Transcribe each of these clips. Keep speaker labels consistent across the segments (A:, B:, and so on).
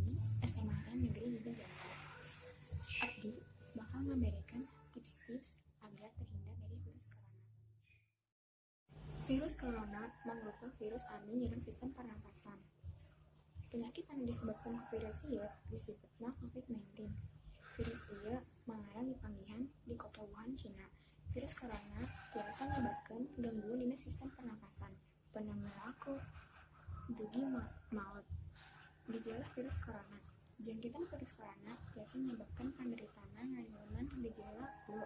A: Abdi SMAN Negeri Liga Jawa. Abdi bakal memberikan tips-tips agar terhindar dari virus corona. Virus corona mangrupa virus anu nyerang sistem pernapasan. Penyakit anu disebabkan ku virus ieu disebutna COVID-19. Virus ieu mangaran dipanggihan di kota Wuhan, Cina. Virus corona biasa menyebabkan gangguan dina sistem pernapasan, pneumonia akut, dugi maut. Gejala virus corona. Jangkitan virus corona biasa menyebabkan penderitaanna ngayeunan gejala flu,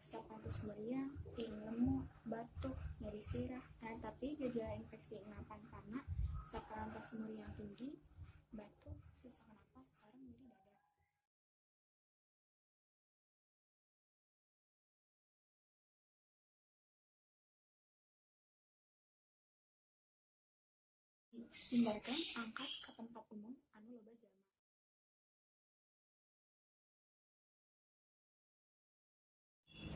A: sapatos meriang, ieu lemu, batuk, nyeri sirah. Tapi gejala infeksi napan-pana saparantos meriang tinggi, batuk, sesak napas, sareng nyeri dada. Hindarkan angkat ke tempat umum anu loba jalma.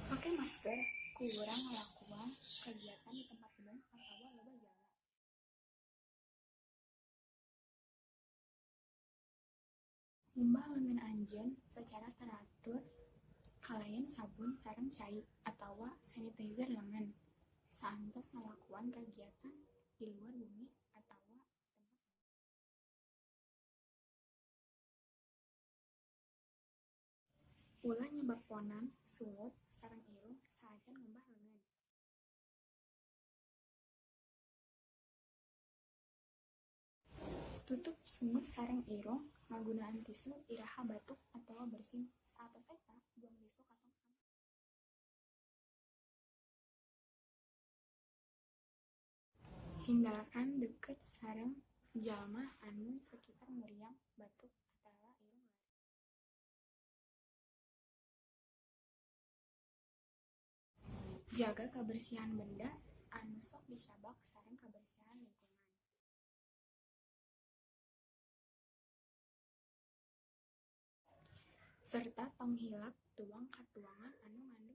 A: Pakai masker ku urang ngalakuan kegiatan di tempat umum atawa loba jalma. Limbah lengan anjeun secara teratur kalayan sabun sareng cai atawa sanitizer lengan saantos ngalakuan kegiatan di luar bumi atawa tempat umum. Ulah nyebabkonan suut sareng irung saacan ngembah lengan. Tutup sungut sareng irung nggunaan tisu iraha batuk atawa bersin. Saatos eta buang tisu ka tong sampah. Hindarkan deukeut sareng jalma anu sakitar meriang, batuk, atawa irung lari. Jaga kabersihan benda anu sok dicabak sareng kabersihan lingkungan. Serta tong hilap tuang ka tuangan anu ngandung